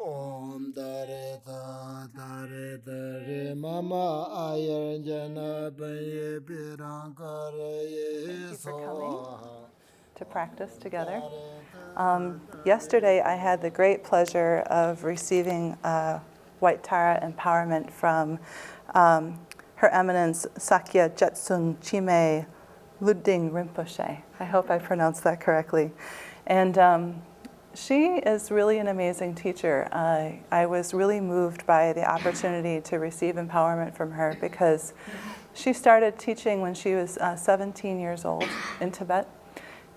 Om Dare Dare Mama Ayer Jana Baye Pirankare Thank you for coming So to practice together. Yesterday I had the great pleasure of receiving White Tara empowerment from Her Eminence Sakya Jetsun Chime Ludding Rinpoche. I hope I pronounced that correctly. And she is really an amazing teacher. I was really moved by the opportunity to receive empowerment from her because she started teaching when she was 17 years old in Tibet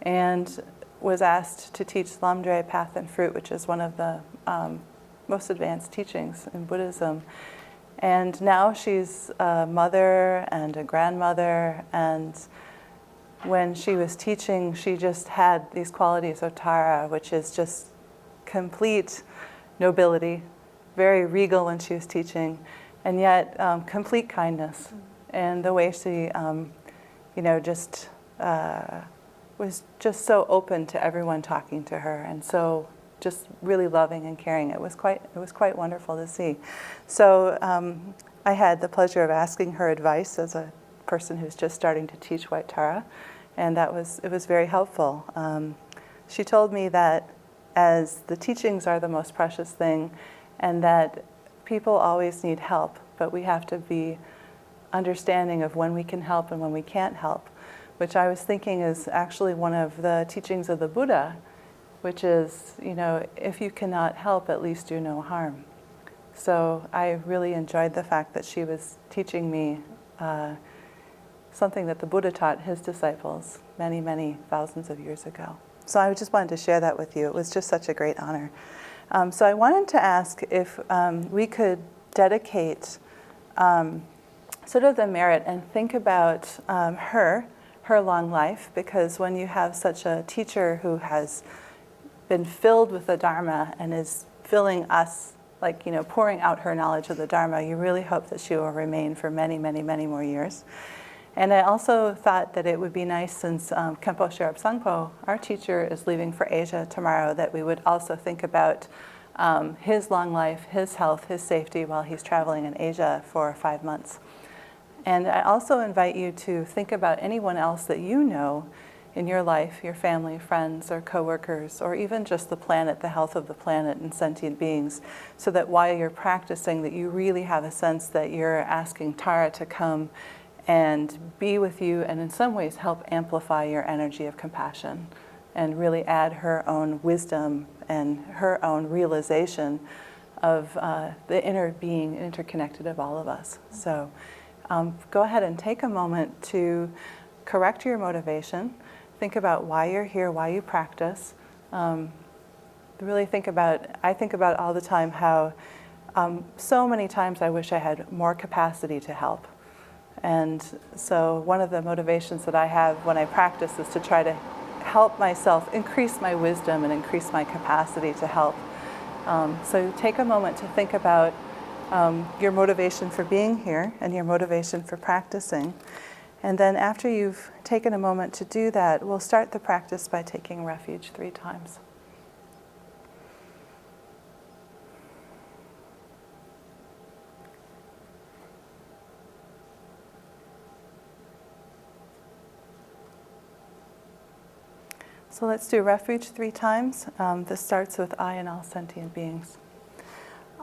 and was asked to teach Lamdre, Path and Fruit, which is one of the most advanced teachings in Buddhism. And now she's a mother and a grandmother, and when she was teaching, she just had these qualities of Tara, which is just complete nobility, very regal when she was teaching, and yet complete kindness. And the way she, just was just so open to everyone talking to her, and so just really loving and caring. It was quite wonderful to see. So I had the pleasure of asking her advice as a person who's just starting to teach White Tara, and it was very helpful. She told me that as the teachings are the most precious thing, and that people always need help, but we have to be understanding of when we can help and when we can't help, which I was thinking is actually one of the teachings of the Buddha, which is, if you cannot help, at least do no harm. So I really enjoyed the fact that she was teaching me something that the Buddha taught his disciples many, many thousands of years ago. So I just wanted to share that with you. It was just such a great honor. So I wanted to ask if we could dedicate sort of the merit and think about her long life, because when you have such a teacher who has been filled with the Dharma and is filling us, pouring out her knowledge of the Dharma, you really hope that she will remain for many, many, many more years. And I also thought that it would be nice, since Khenpo Sherab Sangpo, our teacher, is leaving for Asia tomorrow, that we would also think about his long life, his health, his safety while he's traveling in Asia for 5 months. And I also invite you to think about anyone else that you know in your life, your family, friends, or coworkers, or even just the planet, the health of the planet and sentient beings, so that while you're practicing, that you really have a sense that you're asking Tara to come and be with you, and in some ways help amplify your energy of compassion and really add her own wisdom and her own realization of the inner being interconnected of all of us. So go ahead and take a moment to correct your motivation. Think about why you're here, why you practice. Really I think about all the time how so many times I wish I had more capacity to help. And so one of the motivations that I have when I practice is to try to help myself increase my wisdom and increase my capacity to help. So take a moment to think about your motivation for being here and your motivation for practicing. And then after you've taken a moment to do that, we'll start the practice by taking refuge 3 times. So let's do refuge 3 times. This starts with I and all sentient beings.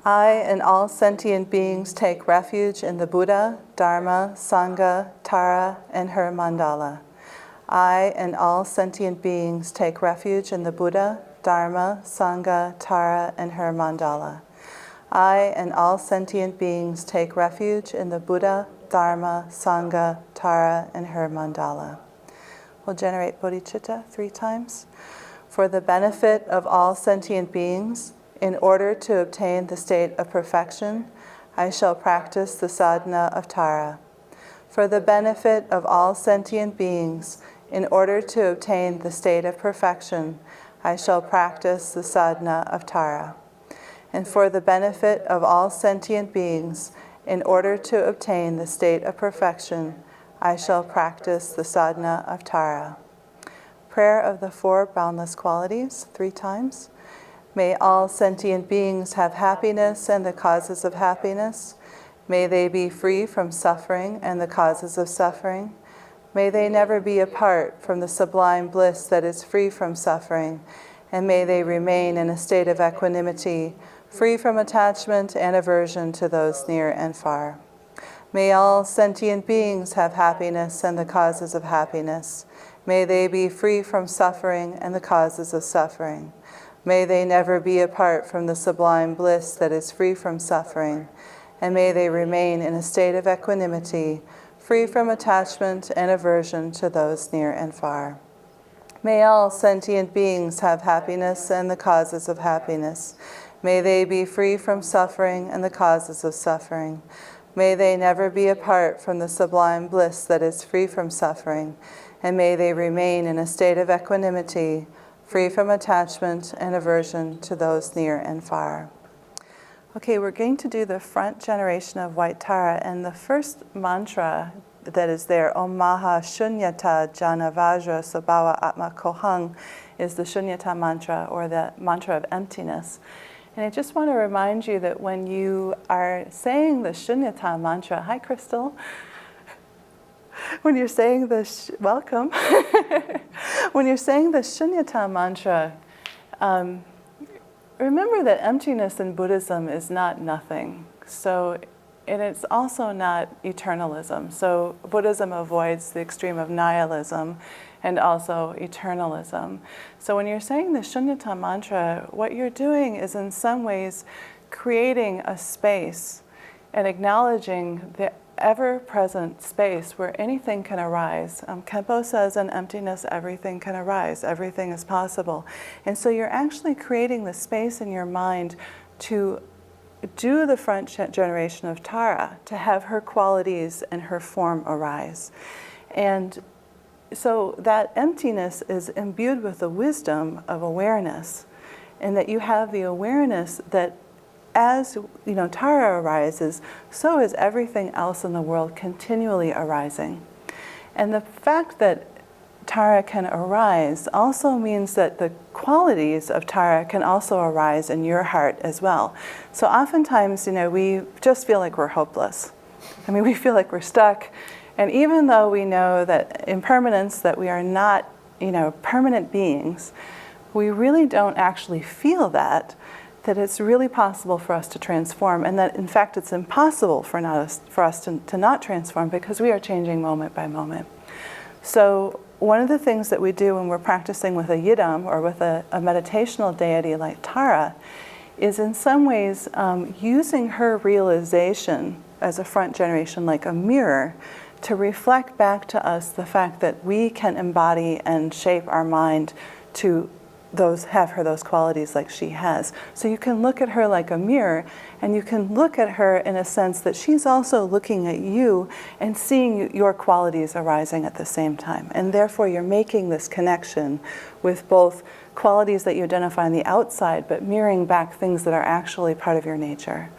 I and all sentient beings take refuge in the Buddha, Dharma, Sangha, Tara, and her mandala. I and all sentient beings take refuge in the Buddha, Dharma, Sangha, Tara, and her mandala. I and all sentient beings take refuge in the Buddha, Dharma, Sangha, Tara, and her mandala. We'll generate bodhicitta 3 times. For the benefit of all sentient beings, in order to obtain the state of perfection, I shall practice the sadhana of Tara. For the benefit of all sentient beings, in order to obtain the state of perfection, I shall practice the sadhana of Tara. And for the benefit of all sentient beings, in order to obtain the state of perfection, I shall practice the sadhana of Tara. Prayer of the 4 boundless qualities 3 times. May all sentient beings have happiness and the causes of happiness. May they be free from suffering and the causes of suffering. May they never be apart from the sublime bliss that is free from suffering, and may they remain in a state of equanimity, free from attachment and aversion to those near and far. May all sentient beings have happiness and the causes of happiness. May they be free from suffering and the causes of suffering. May they never be apart from the sublime bliss that is free from suffering, and may they remain in a state of equanimity, free from attachment and aversion to those near and far. May all sentient beings have happiness and the causes of happiness. May they be free from suffering and the causes of suffering. May they never be apart from the sublime bliss that is free from suffering, and may they remain in a state of equanimity, free from attachment and aversion to those near and far. Okay, we're going to do the front generation of white Tara, and the first mantra that is there, Om Maha Shunyata Jana Vajra Sabhava Atma Kohang, is the Shunyata Mantra, or the mantra of emptiness. And I just want to remind you that when you are saying the Shunyata Mantra, hi Crystal, when you're saying the, welcome, when you're saying the Shunyata Mantra, remember that emptiness in Buddhism is not nothing. So, and it's also not eternalism. So Buddhism avoids the extreme of nihilism and also eternalism. So when you're saying the Shunyata Mantra, what you're doing is in some ways creating a space and acknowledging the ever-present space where anything can arise. Khenpo says, in emptiness, everything can arise, everything is possible. And so you're actually creating the space in your mind to do the front generation of Tara, to have her qualities and her form arise. And so that emptiness is imbued with the wisdom of awareness, and that you have the awareness that as Tara arises, so is everything else in the world continually arising. And the fact that Tara can arise also means that the qualities of Tara can also arise in your heart as well. So oftentimes, we just feel like we're hopeless. We feel like we're stuck. And even though we know that impermanence, that we are not, permanent beings, we really don't actually feel that it's really possible for us to transform, and that in fact it's impossible for us to not transform, because we are changing moment by moment. So one of the things that we do when we're practicing with a yidam or with a meditational deity like Tara is in some ways using her realization as a front generation, like a mirror, to reflect back to us the fact that we can embody and shape our mind to have those qualities like she has. So you can look at her like a mirror, and you can look at her in a sense that she's also looking at you and seeing your qualities arising at the same time. And therefore you're making this connection with both qualities that you identify on the outside, but mirroring back things that are actually part of your nature.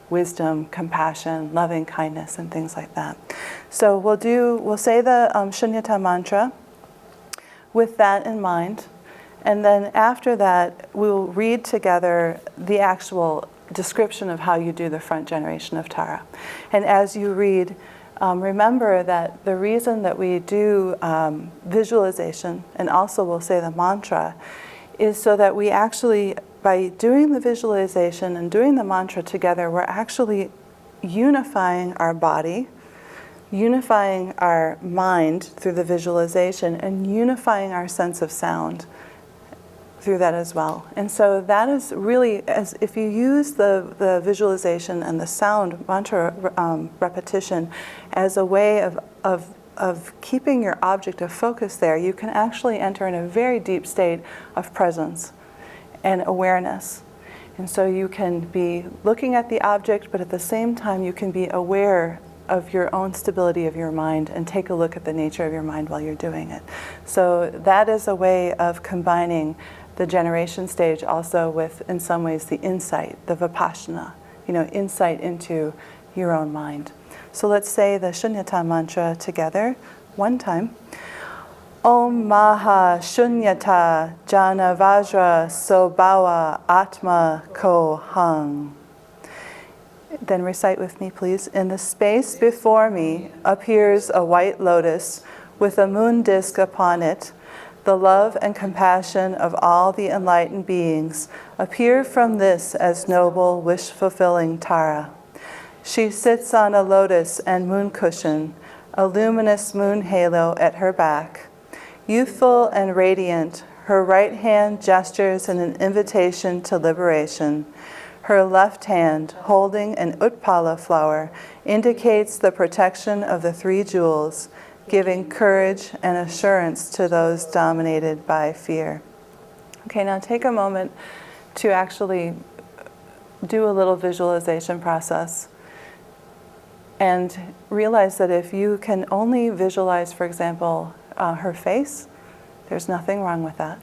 Wisdom, compassion, loving kindness, and things like that. So we'll say the Shunyata Mantra with that in mind. And then after that, we'll read together the actual description of how you do the front generation of Tara. And as you read, remember that the reason that we do visualization, and also we'll say the mantra, is so that we actually, by doing the visualization and doing the mantra together, we're actually unifying our body, unifying our mind through the visualization, and unifying our sense of sound through that as well. And so that is really, as if you use the visualization and the sound mantra repetition as a way of keeping your object of focus there, you can actually enter in a very deep state of presence and awareness. And so you can be looking at the object, but at the same time you can be aware of your own stability of your mind and take a look at the nature of your mind while you're doing it. So that is a way of combining the generation stage also with, in some ways, the insight, the vipassana, insight into your own mind. So let's say the Shunyata Mantra together, one time. Om Maha Shunyata Jana Vajra Sobhawa Atma Ko Hung. Then recite with me, please. In the space before me appears a white lotus with a moon disk upon it. The love and compassion of all the enlightened beings appear from this as noble, wish-fulfilling Tara. She sits on a lotus and moon cushion, a luminous moon halo at her back. Youthful and radiant, her right hand gestures in an invitation to liberation. Her left hand, holding an utpala flower, indicates the protection of the three jewels, giving courage and assurance to those dominated by fear. Okay, now take a moment to actually do a little visualization process. And realize that if you can only visualize, for example, her face, there's nothing wrong with that.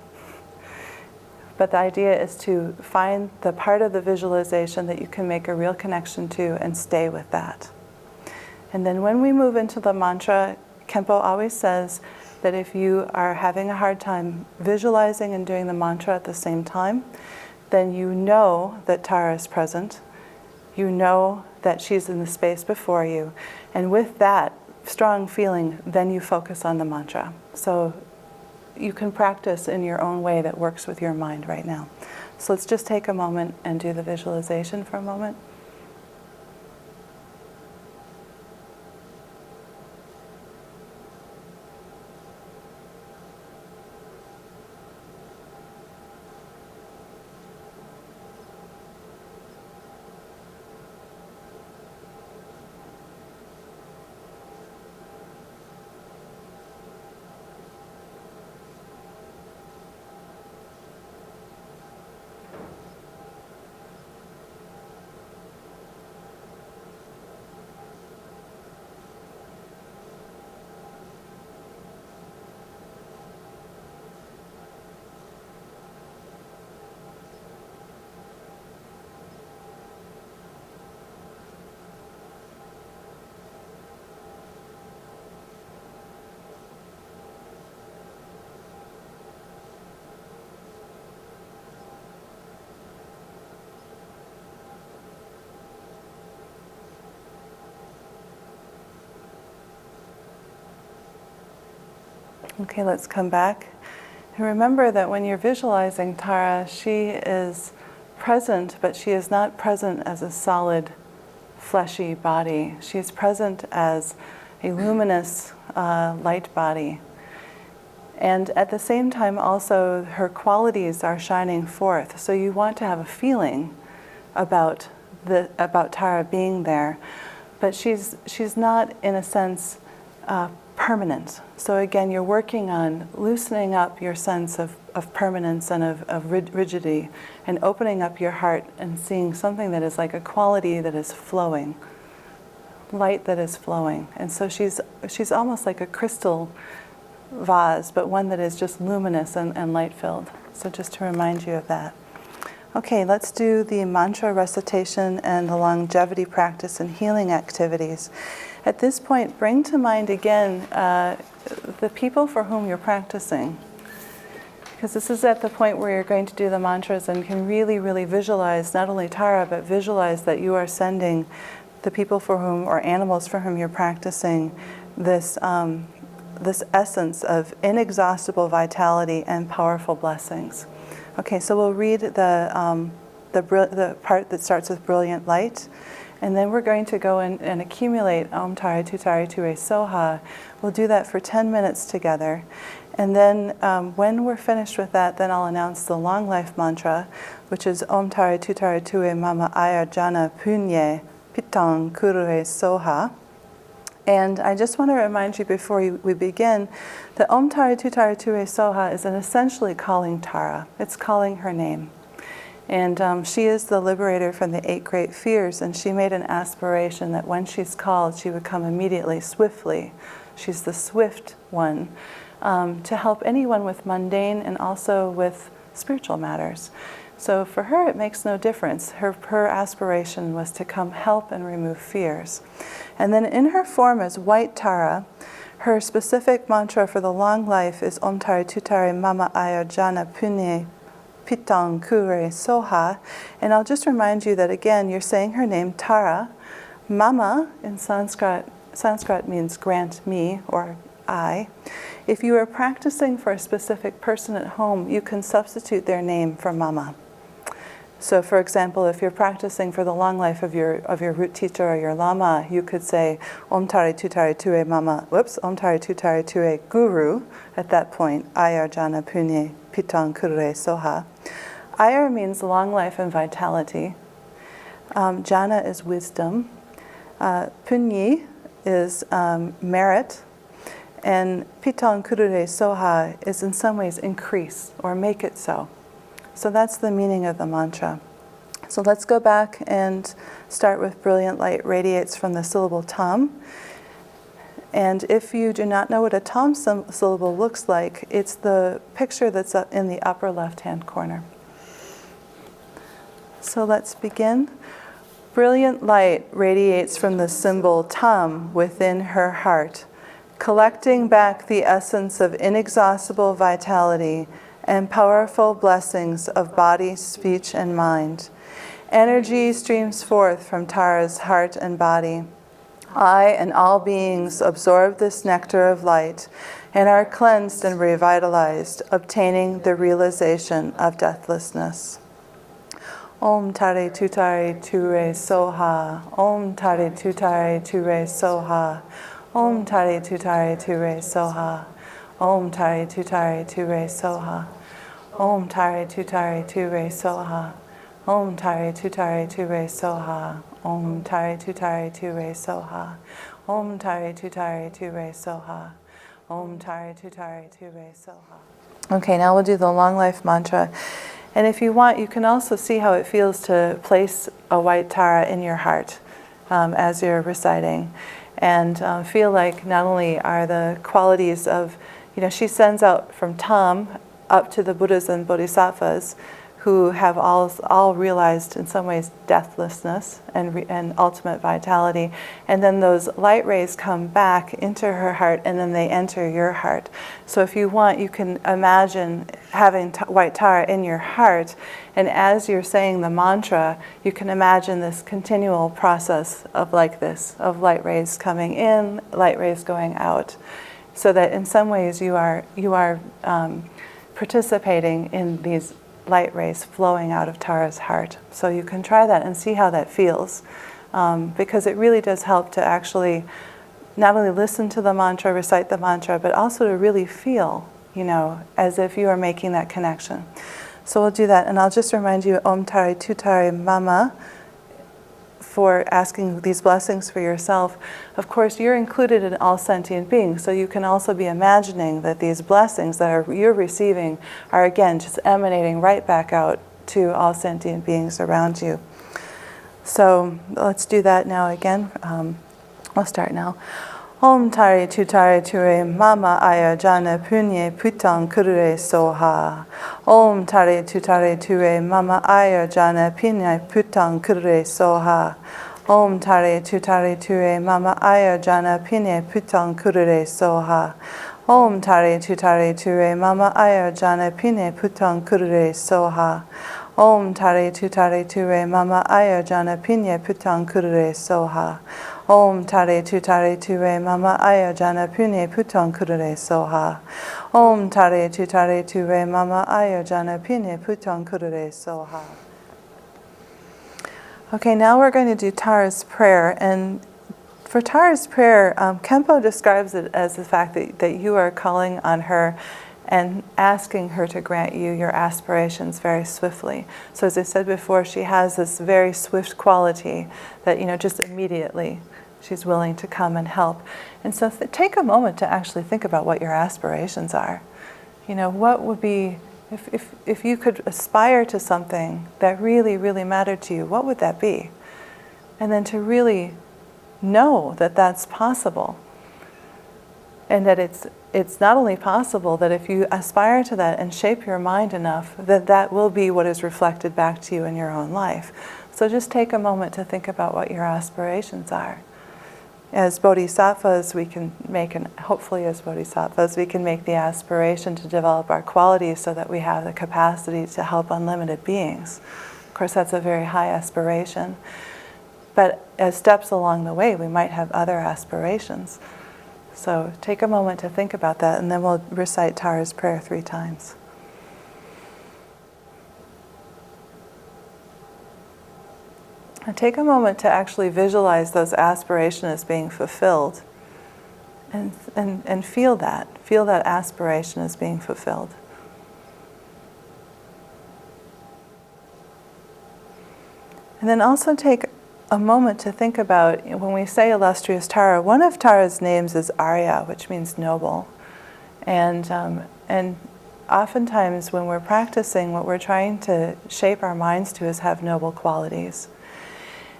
But the idea is to find the part of the visualization that you can make a real connection to and stay with that. And then when we move into the mantra, Khenpo always says that if you are having a hard time visualizing and doing the mantra at the same time, then you know that Tara is present. You know that she's in the space before you. And with that strong feeling, then you focus on the mantra. So you can practice in your own way that works with your mind right now. So let's just take a moment and do the visualization for a moment. Okay, let's come back. And remember that when you're visualizing Tara, she is present, but she is not present as a solid, fleshy body. She is present as a luminous, light body. And at the same time, also, her qualities are shining forth. So you want to have a feeling about Tara being there, but she's not, in a sense, permanent. So again, you're working on loosening up your sense of permanence and of rigidity, and opening up your heart and seeing something that is like a quality that is flowing, light that is flowing. And so she's almost like a crystal vase, but one that is just luminous and light-filled. So just to remind you of that. Okay, let's do the mantra recitation and the longevity practice and healing activities. At this point, bring to mind again the people for whom you're practicing. Because this is at the point where you're going to do the mantras and can really, really visualize not only Tara, but visualize that you are sending the people for whom, or animals for whom you're practicing, this essence of inexhaustible vitality and powerful blessings. Okay, so we'll read the part that starts with brilliant light, and then we're going to go in and accumulate Om Tare Tu Tare Tu Re Soha. We'll do that for 10 minutes together. And then when we're finished with that, then I'll announce the long life mantra, which is Om Tare Tu Tare Tu Re Mama Ayar Jana Punye Pitang Kuru Re Soha. And I just want to remind you before we begin that Om Tare Tu Tare Tu Re Soha is essentially calling Tara. It's calling her name. And she is the liberator from the 8 great fears, and she made an aspiration that when she's called, she would come immediately, swiftly. She's the swift one to help anyone with mundane and also with spiritual matters. So for her, it makes no difference. Her aspiration was to come help and remove fears. And then in her form as white Tara, Her specific mantra for the long life is Om Tari Tutari Mama Aya Jana Punye Pitang Kure Soha. And I'll just remind you that again, you're saying her name Tara. Mama in Sanskrit means grant me or I. If you are practicing for a specific person at home, you can substitute their name for Mama. So for example, if you're practicing for the long life of your root teacher or your lama, you could say Om Tari Tutari Tue Mama, Om Tari Tutari Tue Guru at that point, Ayar Jana Punye Pitang Kure Soha. Ayar means long life and vitality. Jana is wisdom. Punyi is merit. And Pitang Kure Soha is in some ways increase or make it so. So that's the meaning of the mantra. So let's go back and start with brilliant light radiates from the syllable tam. And if you do not know what a tam syllable looks like, it's the picture that's up in the upper left-hand corner. So let's begin. Brilliant light radiates from the symbol tam within her heart, collecting back the essence of inexhaustible vitality and powerful blessings of body, speech, and mind. Energy streams forth from Tara's heart and body. I and all beings absorb this nectar of light and are cleansed and revitalized, obtaining the realization of deathlessness. Om Tare Tutare Ture Soha. Om Tare Tutare Ture Soha. Om Tare Tutare Ture Soha. Om Tare Tutare Ture Soha. Om Tare Tutare Ture Soha. Om Tare Tutare Ture Soha. Om Tare Tutare Ture Soha. Om Tare Tutare Ture Soha. Om Tare Tutare Ture Soha. Okay, now we'll do the long life mantra. And if you want, you can also see how it feels to place a white Tara in your heart as you're reciting. And feel like not only are the qualities of, she sends out from Tam up to the Buddhas and Bodhisattvas who have all realized in some ways deathlessness and ultimate vitality. And then those light rays come back into her heart and then they enter your heart. So if you want, you can imagine having white Tara in your heart, and as you're saying the mantra, you can imagine this continual process of light rays coming in, light rays going out. So that in some ways you are participating in these light rays flowing out of Tara's heart. So you can try that and see how that feels, because it really does help to actually not only listen to the mantra, recite the mantra, but also to really feel, as if you are making that connection. So we'll do that, and I'll just remind you, Om Tari Tutari Mama, for asking these blessings for yourself. Of course, you're included in all sentient beings, so you can also be imagining that these blessings that you're receiving are again just emanating right back out to all sentient beings around you. So let's do that now again. I'll start now. Om Tari Tutari Ture Mama Aya Jana Punye Putang Kure Soha. Om Tari Tutari Ture Mama Aya Jana Punye Putang Kure Soha. Om Tari Tutari Ture Mama Aya Jana Punye Putang Kure Soha. Om Tari Tutari Ture Mama Aya Jana Punye Putang Kure Soha. Om Tari Tutari Ture Mama Aya Jana Punye Putang Kure Soha. Om Tare Tutare Ture Mama Aya Jana Punye Putang Kure Soha. Om Tare Tutare Ture Mama Aya Jana Punye Putang Kure Soha. Okay, now we're going to do Terris Prayer. And for Terris Prayer, Khenpo describes it as the fact that you are calling on her and asking her to grant you your aspirations very swiftly. So as I said before, she has this very swift quality that, just immediately she's willing to come and help. And so take a moment to actually think about what your aspirations are. What would be, if you could aspire to something that really, really mattered to you, what would that be? And then to really know that that's possible. And that it's not only possible that if you aspire to that and shape your mind enough, that will be what is reflected back to you in your own life. So just take a moment to think about what your aspirations are. as bodhisattvas, we can make, hopefully as bodhisattvas, we can make the aspiration to develop our qualities so that we have the capacity to help unlimited beings. Of course, that's a very high aspiration. But as steps along the way, we might have other aspirations. So take a moment to think about that, and then we'll recite Terris Prayer 3 times. And take a moment to actually visualize those aspirations as being fulfilled. And feel that. Feel that aspiration as being fulfilled. And then also take a moment to think about, when we say illustrious Tara, one of Tara's names is Arya, which means noble. And oftentimes when we're practicing, what we're trying to shape our minds to is have noble qualities.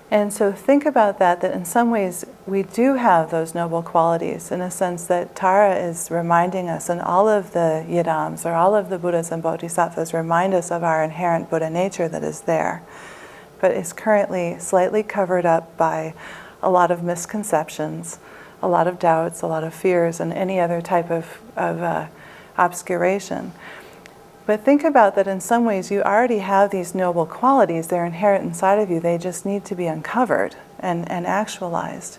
And so think about that in some ways we do have those noble qualities, in a sense that Tara is reminding us, and all of the Yidams, or all of the Buddhas and Bodhisattvas remind us of our inherent Buddha nature that is there, but is currently slightly covered up by a lot of misconceptions, a lot of doubts, a lot of fears, and any other type of obscuration. But think about that in some ways you already have these noble qualities. They're inherent inside of you. They just need to be uncovered and actualized.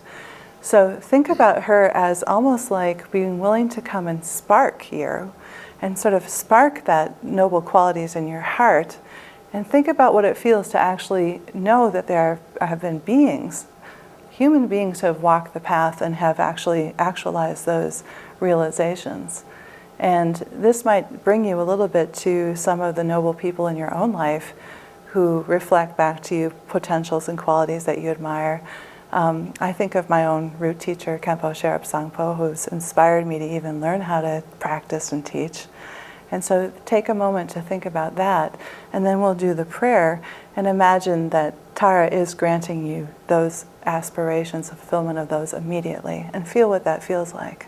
So think about her as almost like being willing to come and spark here and sort of spark that noble qualities in your heart, and think about what it feels to actually know that there have been beings, human beings who have walked the path and have actually actualized those realizations. And this might bring you a little bit to some of the noble people in your own life who reflect back to you potentials and qualities that you admire. I think of my own root teacher, Khenpo Sherab Sangpo, who's inspired me to even learn how to practice and teach. And so take a moment to think about that, and then we'll do the prayer and imagine that Tara is granting you those aspirations, fulfillment of those immediately, and feel what that feels like.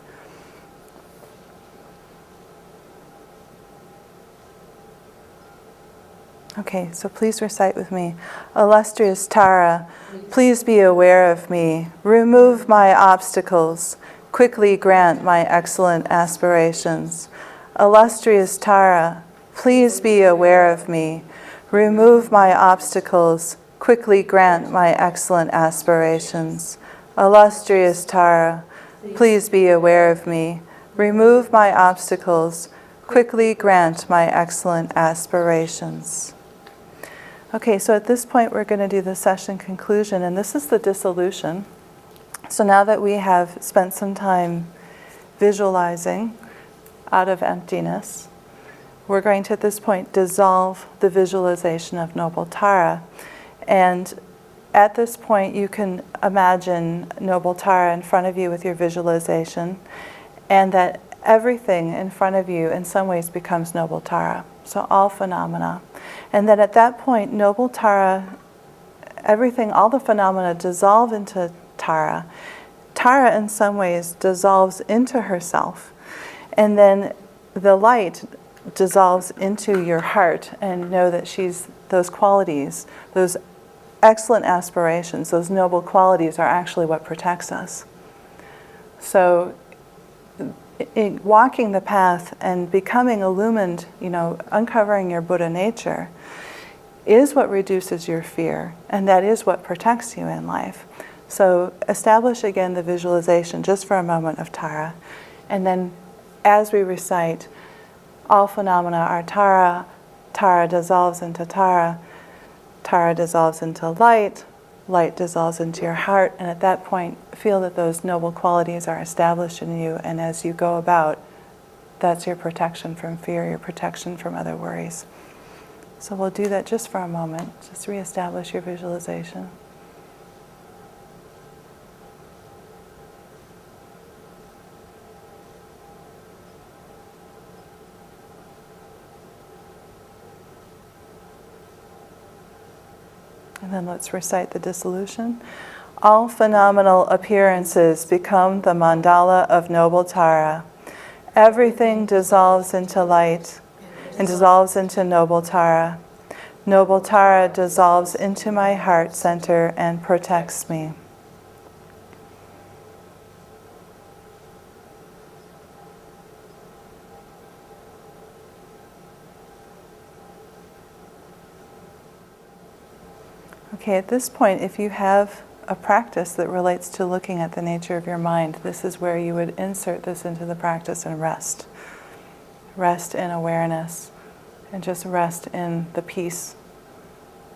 Okay, so please recite with me. Illustrious Tara, please be aware of me. Remove my obstacles. Quickly grant my excellent aspirations. Illustrious Tara, please be aware of me. Remove my obstacles. Quickly grant my excellent aspirations. Illustrious Tara, please be aware of me. Remove my obstacles. Quickly grant my excellent aspirations. Okay, so at this point we're going to do the session conclusion, and this is the dissolution. So now that we have spent some time visualizing out of emptiness, we're going to at this point dissolve the visualization of Noble Tara. And at this point you can imagine Noble Tara in front of you with your visualization, and that everything in front of you in some ways becomes Noble Tara. So all phenomena. And then at that point, Noble Tara, everything, all the phenomena dissolve into Tara. Tara in some ways dissolves into herself. And then the light dissolves into your heart, and know that she's, those qualities, those excellent aspirations, those noble qualities are actually what protects us. So in walking the path and becoming illumined, uncovering your Buddha nature is what reduces your fear, and that is what protects you in life. So establish again the visualization just for a moment of Tara, and then as we recite, all phenomena are Tara, Tara dissolves into Tara, Tara dissolves into light, light dissolves into your heart, and at that point feel that those noble qualities are established in you, and as you go about, that's your protection from fear, your protection from other worries. So we'll do that just for a moment. Just reestablish your visualization. And then let's recite the dissolution. All phenomenal appearances become the mandala of Noble Tara. Everything dissolves into light and dissolves into Noble Tara. Noble Tara dissolves into my heart center and protects me. Okay, at this point, if you have a practice that relates to looking at the nature of your mind, this is where you would insert this into the practice and rest. Rest in awareness and just rest in the peace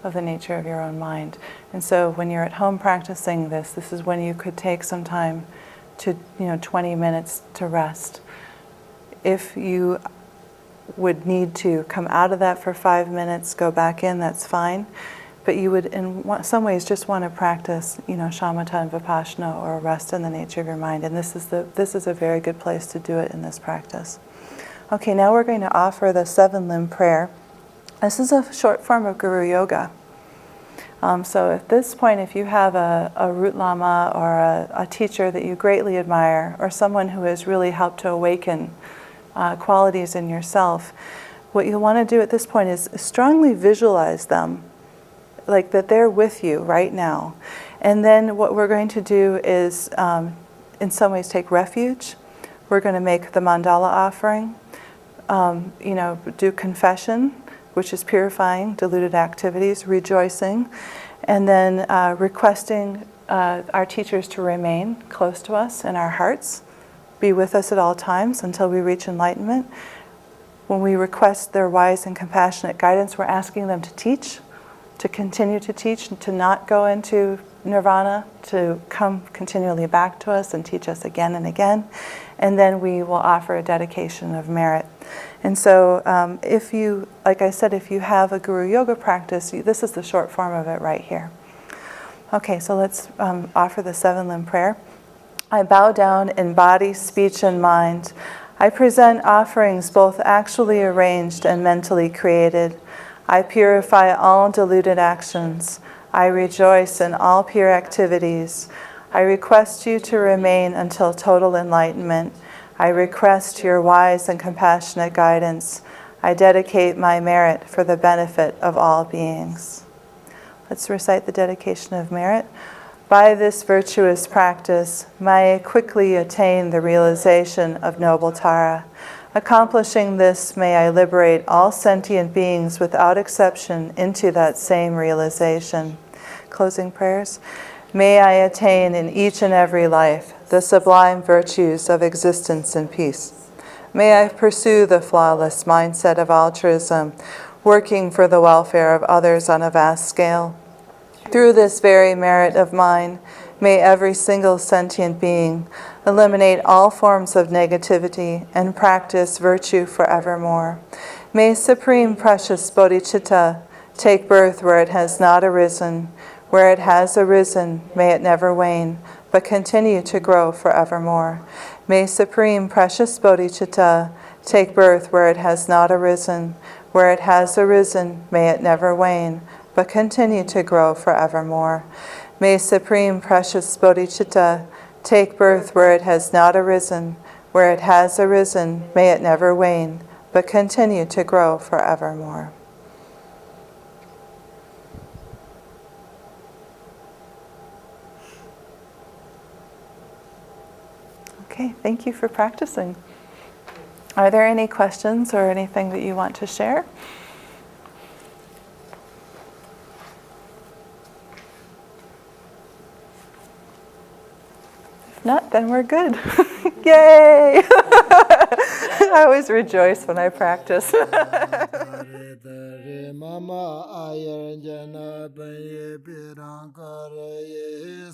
of the nature of your own mind. And so when you're at home practicing this, this is when you could take some time to, 20 minutes to rest. If you would need to come out of that for 5 minutes, go back in, that's fine. But you would, in some ways, just want to practice, shamatha and vipassana, or rest in the nature of your mind. And this is a very good place to do it in this practice. Okay, now we're going to offer the 7-limb prayer. This is a short form of Guru Yoga. So at this point, if you have a root lama or a teacher that you greatly admire, or someone who has really helped to awaken qualities in yourself, what you'll want to do at this point is strongly visualize them, like that they're with you right now. And then what we're going to do is, in some ways, take refuge. We're going to make the mandala offering, do confession, which is purifying diluted activities, rejoicing, and then requesting our teachers to remain close to us in our hearts, be with us at all times until we reach enlightenment. When we request their wise and compassionate guidance, we're asking them to teach, to continue to teach, to not go into nirvana, to come continually back to us and teach us again and again. And then we will offer a dedication of merit. And so if you have a Guru Yoga practice, this is the short form of it right here. Okay, so let's offer the 7-limb prayer. I bow down in body, speech, and mind. I present offerings both actually arranged and mentally created. I purify all deluded actions. I rejoice in all pure activities. I request you to remain until total enlightenment. I request your wise and compassionate guidance. I dedicate my merit for the benefit of all beings. Let's recite the dedication of merit. By this virtuous practice, may I quickly attain the realization of noble Tara. Accomplishing this, may I liberate all sentient beings without exception into that same realization. Closing prayers. May I attain in each and every life the sublime virtues of existence and peace. May I pursue the flawless mindset of altruism, working for the welfare of others on a vast scale. Through this very merit of mine, may every single sentient being eliminate all forms of negativity and practice virtue forevermore. May Supreme Precious Bodhicitta take birth where it has not arisen. Where it has arisen, may it never wane, but continue to grow forevermore. May Supreme Precious Bodhicitta take birth where it has not arisen. Where it has arisen, may it never wane, but continue to grow forevermore. May Supreme Precious Bodhicitta take birth where it has not arisen. Where it has arisen, may it never wane, but continue to grow forevermore. Okay, thank you for practicing. Are there any questions or anything that you want to share? If not, then we're good. Yay! I always rejoice when I practice. Mama ayer jana pe perang kar ye